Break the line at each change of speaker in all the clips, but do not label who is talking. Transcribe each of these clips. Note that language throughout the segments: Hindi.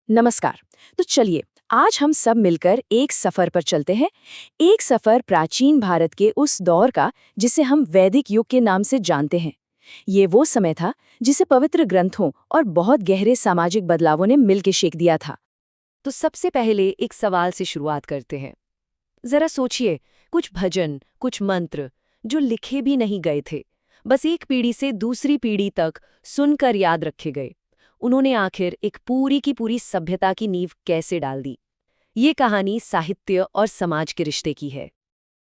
नमस्कार। तो चलिए आज हम सब मिलकर एक सफर पर चलते हैं। एक सफर प्राचीन भारत के उस दौर का जिसे हम वैदिक युग के नाम से जानते हैं। ये वो समय था जिसे पवित्र ग्रंथों और बहुत गहरे सामाजिक बदलावों ने मिलकर शेक दिया था।
तो सबसे पहले एक सवाल से शुरुआत करते हैं। जरा सोचिए, कुछ भजन, कुछ मंत्र जो लिखे भी नहीं गए थे, बस एक पीढ़ी से दूसरी पीढ़ी तक सुनकर याद रखे गए। उन्होंने आखिर एक पूरी की पूरी सभ्यता की नींव कैसे डाल दी। ये कहानी साहित्य और समाज के रिश्ते की है।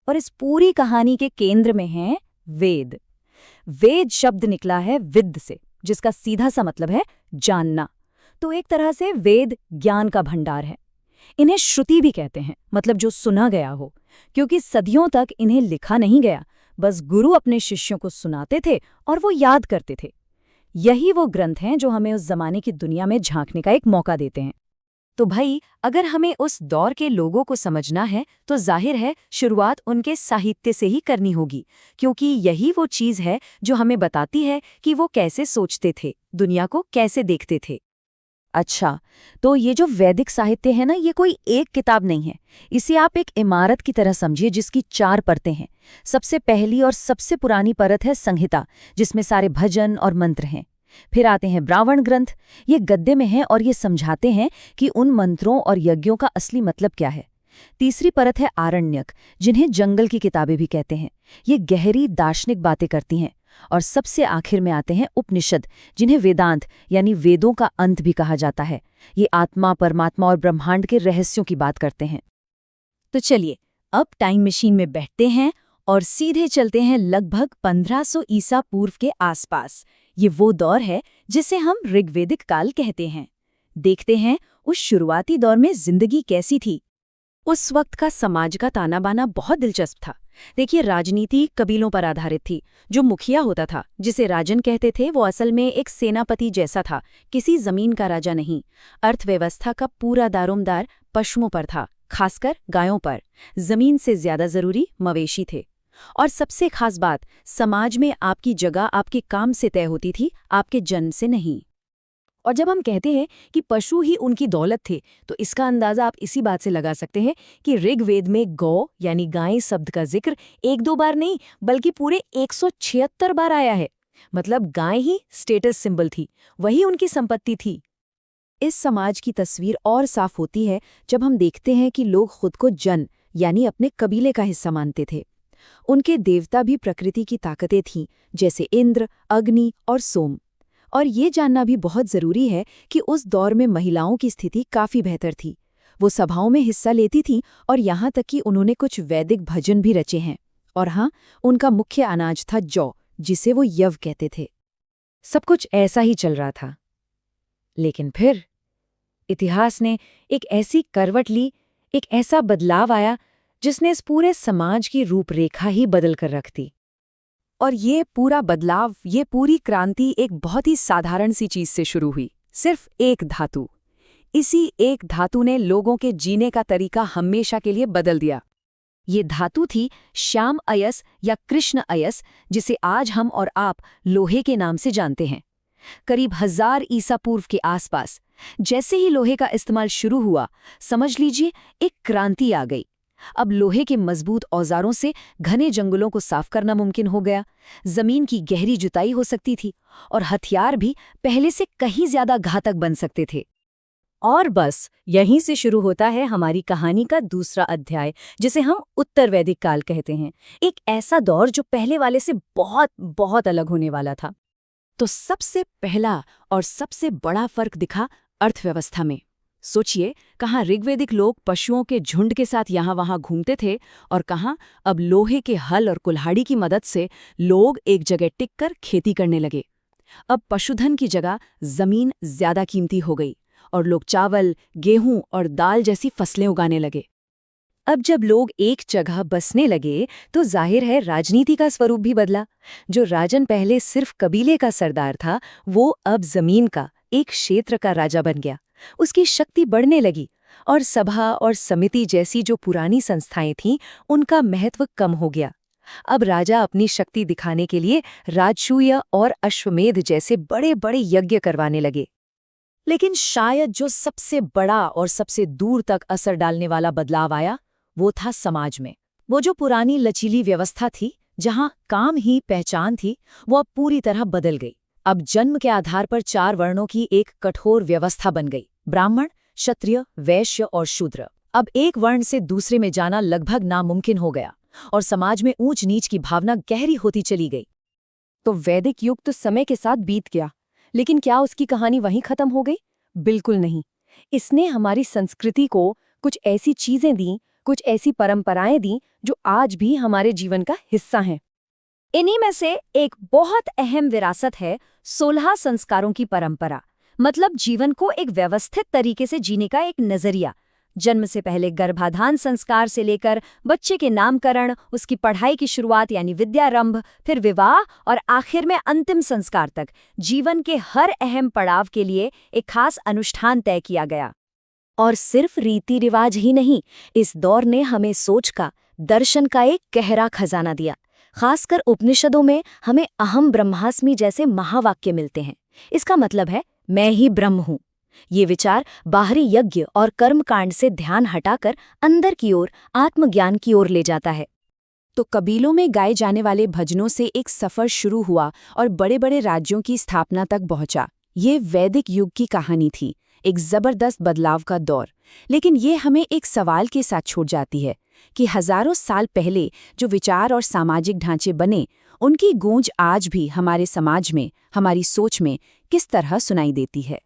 और इस पूरी कहानी के केंद्र में है वेद। वेद शब्द निकला है विद्ध से, जिसका सीधा सा मतलब है जानना। तो एक तरह से वेद ज्ञान का भंडार है। इन्हें श्रुति भी कहते हैं, मतलब जो सुना गया हो, क्योंकि सदियों तक इन्हें लिखा नहीं गया, बस गुरु अपने शिष्यों को सुनाते थे और वो याद करते थे। यही वो ग्रंथ हैं जो हमें उस जमाने की दुनिया में झांकने का एक मौका देते हैं।
तो भाई, अगर हमें उस दौर के लोगों को समझना है तो जाहिर है शुरुआत उनके साहित्य से ही करनी होगी, क्योंकि यही वो चीज़ है जो हमें बताती है कि वो कैसे सोचते थे, दुनिया को कैसे देखते थे।
अच्छा, तो ये जो वैदिक साहित्य है ना, ये कोई एक किताब नहीं है। इसे आप एक इमारत की तरह समझिए जिसकी 4 परतें हैं। सबसे पहली और सबसे पुरानी परत है संहिता, जिसमें सारे भजन और मंत्र हैं। फिर आते हैं ब्राह्मण ग्रंथ। ये गद्य में हैं और ये समझाते हैं कि उन मंत्रों और यज्ञों का असली मतलब क्या है। तीसरी परत है आरण्यक, जिन्हें जंगल की किताबें भी कहते हैं। ये गहरी दार्शनिक बातें करती हैं। और सबसे आखिर में आते हैं उपनिषद, जिन्हें वेदांत यानी वेदों का अंत भी कहा जाता है। ये आत्मा, परमात्मा और ब्रह्मांड के रहस्यों की बात करते हैं।
तो चलिए अब टाइम मशीन में बैठते हैं और सीधे चलते हैं लगभग 1500 ईसा पूर्व के आसपास। ये वो दौर है जिसे हम ऋग्वेदिक काल कहते हैं। देखते हैं उस शुरुआती दौर में जिंदगी कैसी थी।
उस वक्त का समाज का ताना बाना बहुत दिलचस्प था। देखिए, राजनीति कबीलों पर आधारित थी। जो मुखिया होता था, जिसे राजन कहते थे, वो असल में एक सेनापति जैसा था, किसी जमीन का राजा नहीं। अर्थव्यवस्था का पूरा दारोमदार पशुओं पर था, खासकर गायों पर। जमीन से ज्यादा जरूरी मवेशी थे। और सबसे खास बात, समाज में आपकी जगह आपके काम से तय होती थी, आपके जन्म से नहीं।
और जब हम कहते हैं कि पशु ही उनकी दौलत थे, तो इसका अंदाजा आप इसी बात से लगा सकते हैं कि ऋग्वेद में गौ यानी गाय शब्द का जिक्र 1-2 बार नहीं, बल्कि पूरे 176 बार आया है। मतलब गाय ही स्टेटस सिंबल थी, वही उनकी संपत्ति थी। इस समाज की तस्वीर और साफ होती है जब हम देखते हैं कि लोग खुद को जन यानी अपने कबीले का हिस्सा मानते थे। उनके देवता भी प्रकृति की ताकतें थीं, जैसे इंद्र, अग्नि और सोम। और ये जानना भी बहुत जरूरी है कि उस दौर में महिलाओं की स्थिति काफी बेहतर थी। वो सभाओं में हिस्सा लेती थीं और यहाँ तक कि उन्होंने कुछ वैदिक भजन भी रचे हैं। और हाँ, उनका मुख्य अनाज था जौ, जिसे वो यव कहते थे।
सब कुछ ऐसा ही चल रहा था, लेकिन फिर इतिहास ने एक ऐसी करवट ली, एक ऐसा बदलाव आया जिसने इस पूरे समाज की रूपरेखा ही बदल कर रख दी।
और ये पूरा बदलाव, ये पूरी क्रांति एक बहुत ही साधारण सी चीज से शुरू हुई, सिर्फ एक धातु। इसी एक धातु ने लोगों के जीने का तरीका हमेशा के लिए बदल दिया।
ये धातु थी श्याम अयस या कृष्ण अयस, जिसे आज हम और आप लोहे के नाम से जानते हैं। करीब 1000 ईसा पूर्व के आसपास जैसे ही लोहे का इस्तेमाल शुरू हुआ, समझ लीजिए एक क्रांति आ गई। अब लोहे के मजबूत औजारों से घने जंगलों को साफ करना मुमकिन हो गया, जमीन की गहरी जुताई हो सकती थी और हथियार भी पहले से कहीं ज्यादा घातक बन सकते थे।
और बस यहीं से शुरू होता है हमारी कहानी का दूसरा अध्याय, जिसे हम उत्तर वैदिक काल कहते हैं। एक ऐसा दौर जो पहले वाले से बहुत बहुत अलग होने वाला था। तो सबसे पहला और सबसे बड़ा फर्क दिखा अर्थव्यवस्था में। सोचिए, कहाँ ऋग्वेदिक लोग पशुओं के झुंड के साथ यहाँ वहाँ घूमते थे, और कहाँ अब लोहे के हल और कुल्हाड़ी की मदद से लोग एक जगह टिककर खेती करने लगे। अब पशुधन की जगह जमीन ज्यादा कीमती हो गई और लोग चावल, गेहूं और दाल जैसी फसलें उगाने लगे। अब जब लोग एक जगह बसने लगे तो जाहिर है राजनीति का स्वरूप भी बदला। जो राजन पहले सिर्फ कबीले का सरदार था, वो अब जमीन का, एक क्षेत्र का राजा बन गया। उसकी शक्ति बढ़ने लगी और सभा और समिति जैसी जो पुरानी संस्थाएं थीं, उनका महत्व कम हो गया। अब राजा अपनी शक्ति दिखाने के लिए राजसूय और अश्वमेध जैसे बड़े बड़े यज्ञ करवाने लगे। लेकिन शायद जो सबसे बड़ा और सबसे दूर तक असर डालने वाला बदलाव आया, वो था समाज में। वो जो पुरानी लचीली व्यवस्था थी, जहां काम ही पहचान थी, वो अब पूरी तरह बदल गई। अब जन्म के आधार पर 4 वर्णों की एक कठोर व्यवस्था बन गई। ब्राह्मण, क्षत्रिय, वैश्य और शूद्र। अब एक वर्ण से दूसरे में जाना लगभग नामुमकिन हो गया और समाज में ऊंच नीच की भावना गहरी होती चली गई।
तो वैदिक युग तो समय के साथ बीत गया, लेकिन क्या उसकी कहानी वहीं खत्म हो गई? बिल्कुल नहीं। इसने हमारी संस्कृति को कुछ ऐसी चीजें दी, कुछ ऐसी परंपराएं दी जो आज भी हमारे जीवन का हिस्सा हैं।
इन्हीं में से एक बहुत अहम विरासत है 16 संस्कारों की परंपरा। मतलब जीवन को एक व्यवस्थित तरीके से जीने का एक नजरिया। जन्म से पहले गर्भाधान संस्कार से लेकर बच्चे के नामकरण, उसकी पढ़ाई की शुरुआत यानी विद्यारंभ, फिर विवाह और आखिर में अंतिम संस्कार तक जीवन के हर अहम पड़ाव के लिए एक खास अनुष्ठान तय किया गया।
और सिर्फ रीति रिवाज ही नहीं, इस दौर ने हमें सोच का, दर्शन का एक गहरा खजाना दिया। खासकर उपनिषदों में हमें अहम ब्रह्मास्मि जैसे महावाक्य मिलते हैं। इसका मतलब है मैं ही ब्रह्म हूँ। ये विचार बाहरी यज्ञ और कर्मकांड से ध्यान हटाकर अंदर की ओर, आत्मज्ञान की ओर ले जाता है।
तो कबीलों में गाए जाने वाले भजनों से एक सफर शुरू हुआ और बड़े बड़े राज्यों की स्थापना तक पहुंचा। ये वैदिक युग की कहानी थी, एक जबरदस्त बदलाव का दौर। लेकिन ये हमें एक सवाल के साथ छोड़ जाती है कि हजारों साल पहले जो विचार और सामाजिक ढांचे बने, उनकी गूंज आज भी हमारे समाज में, हमारी सोच में किस तरह सुनाई देती है।